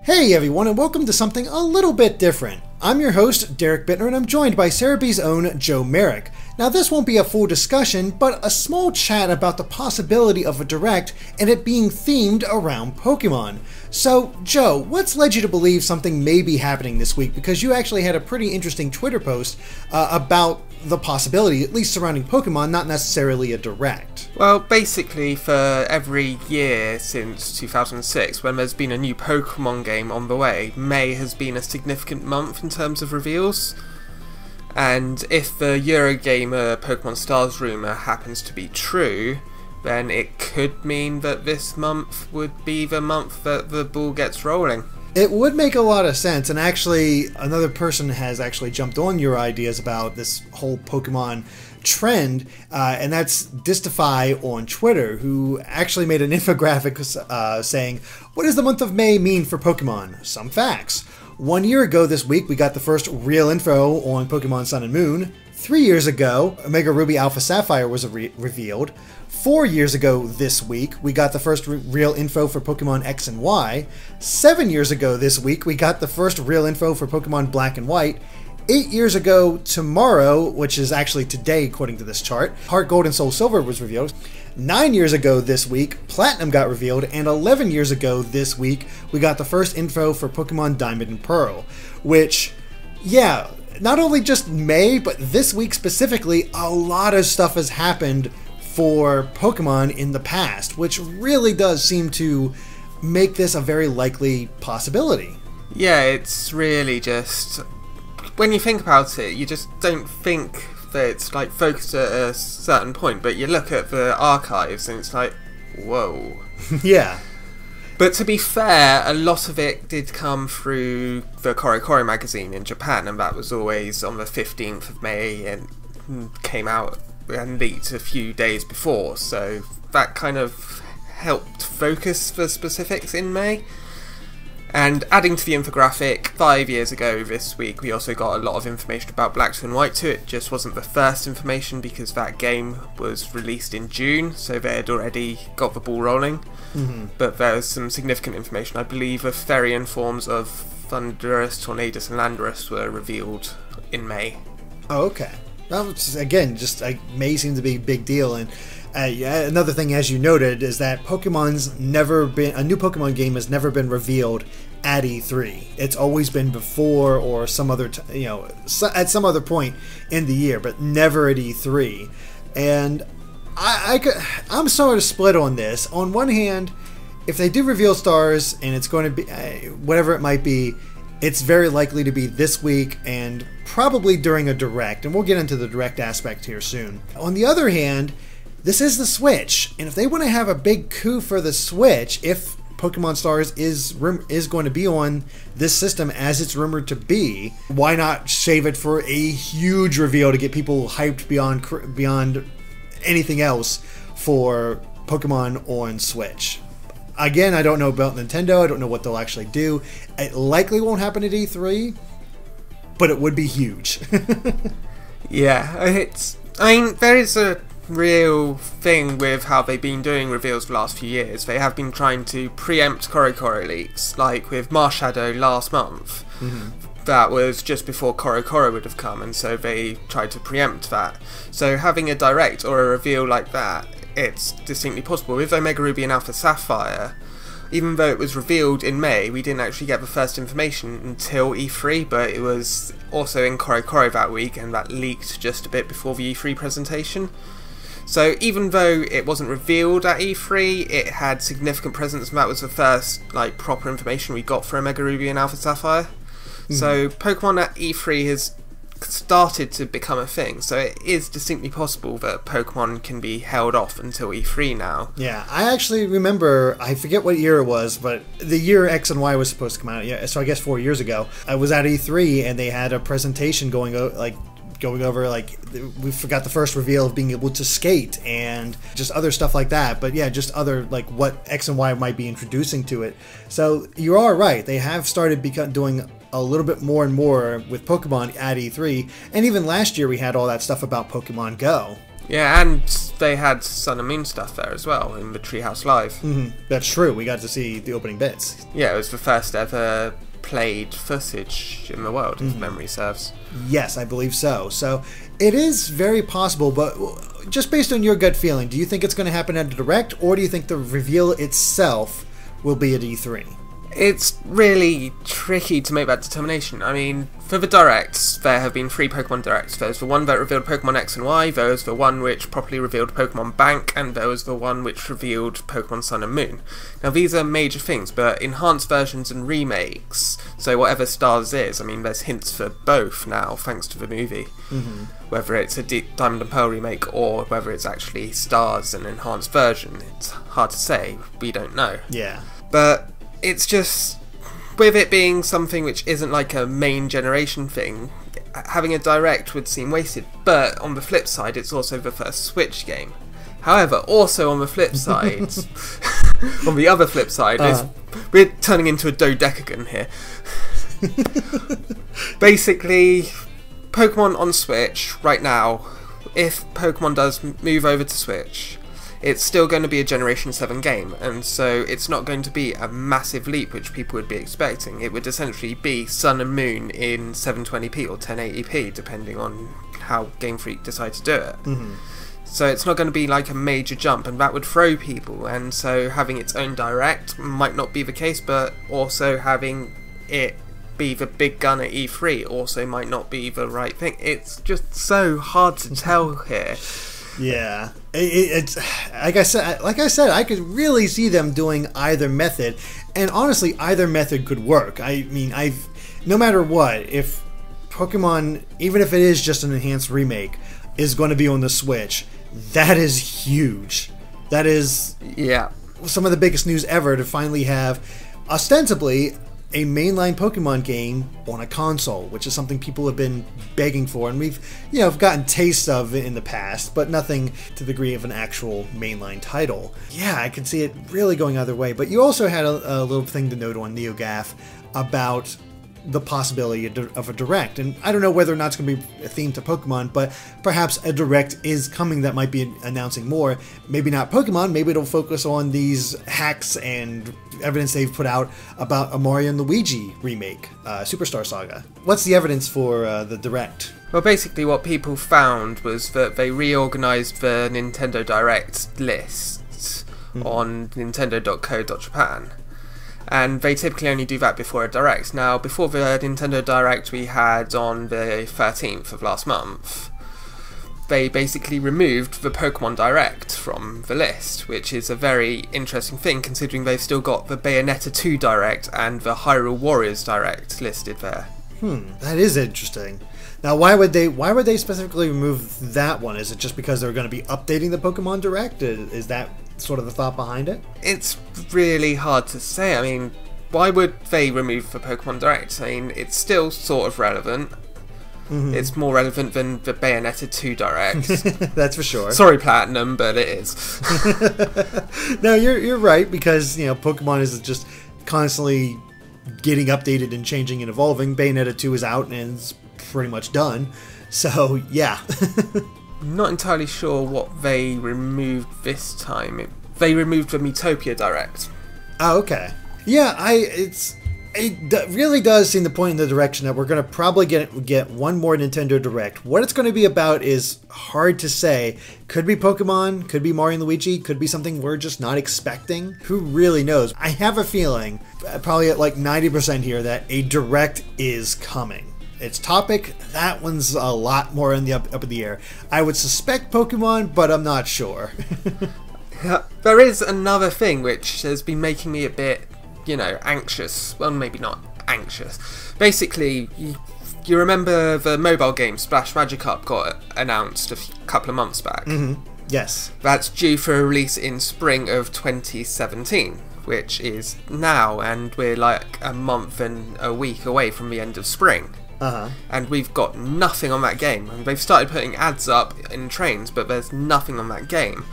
Hey everyone, and welcome to something a little bit different. I'm your host, Derek Bittner, and I'm joined by Serebee's own Joe Merrick. Now this won't be a full discussion, but a small chat about the possibility of a direct and it being themed around Pokemon. So, Joe, what's led you to believe something may be happening this week? Because you actually had a pretty interesting Twitter post about the possibility, at least surrounding Pokemon, not necessarily a direct. Well, basically for every year since 2006, when there's been a new Pokemon game on the way, May has been a significant month in terms of reveals. And if the Eurogamer Pokemon Stars rumour happens to be true, then it could mean that this month would be the month that the ball gets rolling. It would make a lot of sense, and actually another person has actually jumped on your ideas about this whole Pokemon trend, and that's Distify on Twitter, who actually made an infographic saying, what does the month of May mean for Pokemon? Some facts. 1 year ago this week, we got the first real info on Pokemon Sun and Moon. 3 years ago, Omega Ruby Alpha Sapphire was revealed. 4 years ago this week, we got the first real info for Pokemon X and Y. 7 years ago this week, we got the first real info for Pokemon Black and White. 8 years ago tomorrow, which is actually today according to this chart, Heart Gold and Soul Silver was revealed. 9 years ago this week, Platinum got revealed, and 11 years ago this week, we got the first info for Pokemon Diamond and Pearl, which, yeah, not only just May, but this week specifically, a lot of stuff has happened for Pokemon in the past, which really does seem to make this a very likely possibility. Yeah, it's really just, when you think about it, you just don't think that it's like focused at a certain point, but you look at the archives and it's like, whoa. Yeah. But to be fair, a lot of it did come through the CoroCoro magazine in Japan, and that was always on the 15th of May and came out and leaked a few days before, so that kind of helped focus the specifics in May. And adding to the infographic, 5 years ago this week we also got a lot of information about Black 2 and White 2. It just wasn't the first information because that game was released in June, so they had already got the ball rolling. But there was some significant information. I believe the Therian forms of Thundurus, Tornadus and Landorus were revealed in May. Oh, okay. Well, again, just May seems to be a big deal, and another thing, as you noted, is that a new Pokemon game has never been revealed at E3. It's always been before or some other, at some other point in the year, but never at E3. And I'm sort of split on this. On one hand, if they do reveal Stars and it's going to be whatever it might be, it's very likely to be this week and probably during a direct, and we'll get into the direct aspect here soon. On the other hand, this is the Switch, and if they want to have a big coup for the Switch, if Pokemon Stars is going to be on this system as it's rumored to be, why not save it for a huge reveal to get people hyped beyond anything else for Pokemon on Switch? Again, I don't know about Nintendo. I don't know what they'll actually do. It likely won't happen at E3, but it would be huge. Yeah, there is a real thing with how they've been doing reveals the last few years. They have been trying to preempt CoroCoro leaks, like with Marshadow last month. That was just before CoroCoro would have come, and so they tried to preempt that. So having a direct or a reveal like that, it's distinctly possible. With Omega Ruby and Alpha Sapphire, even though it was revealed in May, we didn't actually get the first information until E3, but it was also in CoroCoro that week, and that leaked just a bit before the E3 presentation. So even though it wasn't revealed at E3, it had significant presence, and that was the first proper information we got for Omega Ruby and Alpha Sapphire. So Pokemon at E3 has started to become a thing, so it is distinctly possible that Pokemon can be held off until E3 now. Yeah, I actually remember, I forget what year it was, but the year X and Y was supposed to come out, yeah, so I guess 4 years ago. I was at E3 and they had a presentation going over, we forgot the first reveal of being able to skate and just other stuff like that. But yeah, just other, what X and Y might be introducing to it. So you are right. They have started doing a little bit more and more with Pokemon at E3. And even last year we had all that stuff about Pokemon Go. Yeah, and they had Sun and Moon stuff there as well in the Treehouse Live. That's true. We got to see the opening bits. Yeah, it was the first ever played footage in the world, if memory serves. Yes, I believe so. So it is very possible, but just based on your gut feeling, do you think it's going to happen at a Direct, or do you think the reveal itself will be at E3? It's really tricky to make that determination. I mean, for the Directs, there have been 3 Pokemon Directs. There was the one that revealed Pokemon X and Y, there was the one which properly revealed Pokemon Bank, and there was the one which revealed Pokemon Sun and Moon. Now, these are major things, but enhanced versions and remakes, so whatever Stars is, I mean, there's hints for both now, thanks to the movie. Whether it's a Diamond and Pearl remake or whether it's actually Stars and enhanced version, it's hard to say. We don't know. Yeah. But it's just, with it being something which isn't like a main generation thing, having a Direct would seem wasted. But on the flip side, it's also the first Switch game. However, also on the flip side, on the other flip side, is we're turning into a dodecagon here. Basically, Pokemon on Switch right now, if Pokemon does move over to Switch, it's still going to be a Generation 7 game, and so it's not going to be a massive leap which people would be expecting. It would essentially be Sun and Moon in 720p or 1080p, depending on how Game Freak decide to do it. So it's not going to be like a major jump, and that would throw people, and so having its own Direct might not be the case, but also having it be the big gun at E3 also might not be the right thing. It's just so hard to tell here. Yeah, it's like I said, I could really see them doing either method, and honestly, either method could work. I mean, no matter what, if Pokemon, even if it is just an enhanced remake, is going to be on the Switch, that is huge. That is some of the biggest news ever, to finally have, ostensibly, a mainline Pokemon game on a console, which is something people have been begging for, and we've, gotten tastes of in the past, but nothing to the degree of an actual mainline title. Yeah, I can see it really going either way, but you also had a little thing to note on NeoGAF about the possibility of a Direct, and I don't know whether or not it's going to be a theme to Pokemon, but perhaps a Direct is coming that might be announcing more. Maybe not Pokemon, maybe it'll focus on these hacks and evidence they've put out about a Mario and Luigi remake, Superstar Saga. What's the evidence for the Direct? Well, basically what people found was that they reorganized the Nintendo Direct lists on nintendo.co.japan. And they typically only do that before a Direct. Now, before the Nintendo Direct we had on the 13th of last month, they basically removed the Pokemon Direct from the list, which is a very interesting thing considering they've still got the Bayonetta 2 Direct and the Hyrule Warriors Direct listed there. That is interesting. Now, why would they specifically remove that one? Is it just because they're going to be updating the Pokemon Direct? Is that sort of the thought behind it? It's really hard to say. I mean, why would they remove the Pokemon Direct? I mean, it's still sort of relevant. It's more relevant than the Bayonetta 2 Direct. That's for sure. Sorry, Platinum, but it is. No, you're right, because Pokemon is just constantly getting updated and changing and evolving. Bayonetta 2 is out and it's pretty much done. So yeah. I'm not entirely sure what they removed this time. They removed the Miitopia Direct. Oh, okay. Yeah, it really does seem to point in the direction that we're going to probably get one more Nintendo Direct. What it's going to be about is hard to say. Could be Pokemon, could be Mario and Luigi, could be something we're just not expecting. Who really knows? I have a feeling, probably at like 90% here, that a Direct is coming. Its topic, that one's a lot more in the up in the air. I would suspect Pokemon, but I'm not sure. There is another thing which has been making me a bit, anxious. Well, maybe not anxious. Basically, you remember the mobile game Splash Magikarp got announced a couple of months back? Yes. That's due for a release in spring of 2017, which is now, and we're like a month and a week away from the end of spring. and we've got nothing on that game. And they've started putting ads up in trains, but there's nothing on that game.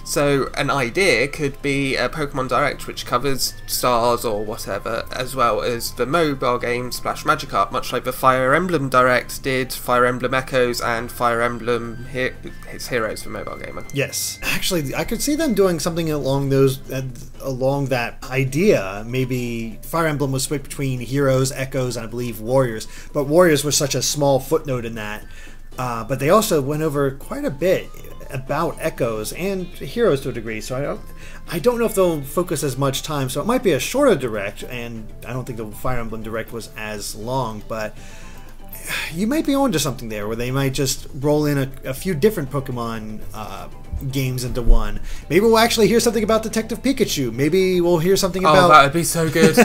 So an idea could be a Pokemon Direct which covers Stars or whatever, as well as the mobile game Splash Magikarp, much like the Fire Emblem Direct did Fire Emblem Echoes and Fire Emblem His Heroes for mobile gamer. Yes, actually, I could see them doing something along along that idea. Maybe Fire Emblem was split between Heroes, Echoes, and I believe Warriors, but Warriors was such a small footnote in that. But they also went over quite a bit about Echoes and Heroes to a degree, so I don't know if they'll focus as much time. So it might be a shorter Direct, and I don't think the Fire Emblem Direct was as long, but you might be onto something there, where they might just roll in a few different Pokemon games into one. Maybe we'll actually hear something about Detective Pikachu. Maybe we'll hear something about... Oh, that would be so good.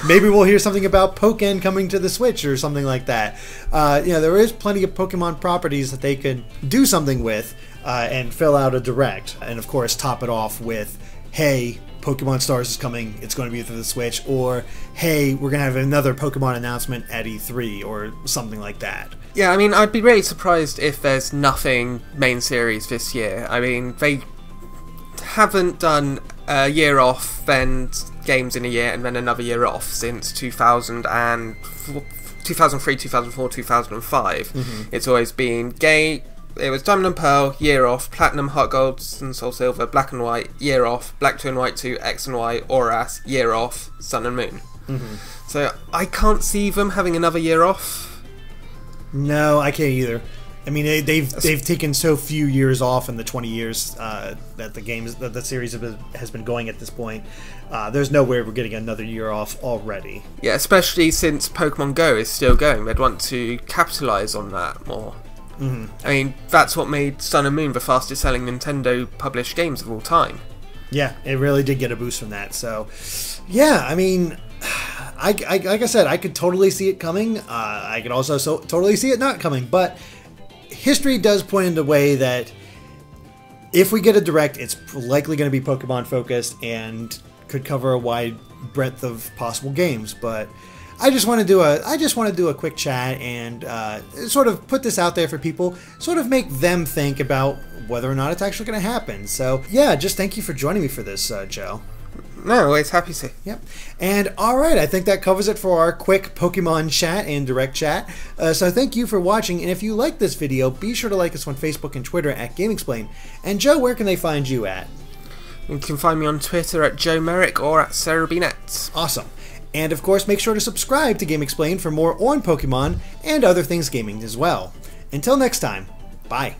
Maybe we'll hear something about Pokken coming to the Switch or something like that. There is plenty of Pokemon properties that they could do something with and fill out a Direct. And of course, top it off with, hey, Pokemon Stars is coming, it's going to be for the Switch, or hey, we're going to have another Pokemon announcement at E3, or something like that. Yeah, I mean, I'd be really surprised if there's nothing main series this year. I mean, they haven't done a year off, then games in a year, and then another year off since 2003, 2004, 2005. It's always been it was Diamond and Pearl, year off, Platinum, Heart Gold, and Soul Silver, Black and White, year off, Black 2 and White 2, X and Y, Auras, year off, Sun and Moon. So I can't see them having another year off. No, I can't either. I mean, they've taken so few years off in the 20 years that the series has been going at this point. There's no way we're getting another year off already. Yeah, especially since Pokemon Go is still going. They'd want to capitalize on that more. I mean, that's what made Sun and Moon the fastest selling Nintendo published games of all time. Yeah, it really did get a boost from that. So, yeah, I mean, like I said, I could totally see it coming. I could also totally see it not coming. But history does point in the way that if we get a Direct, it's likely going to be Pokemon focused and could cover a wide breadth of possible games. But I just want to do a quick chat and sort of put this out there for people, sort of make them think about whether or not it's actually going to happen. So yeah, just thank you for joining me for this, Joe. No, always happy to. Yep. And all right, I think that covers it for our quick Pokemon chat and Direct chat. So thank you for watching, and if you like this video, be sure to like us on Facebook and Twitter at GameXplain. And Joe, where can they find you at? You can find me on Twitter at Joe Merrick or at Serebii. Awesome. And of course, make sure to subscribe to GameXplain for more on Pokemon and other things gaming as well. Until next time, bye.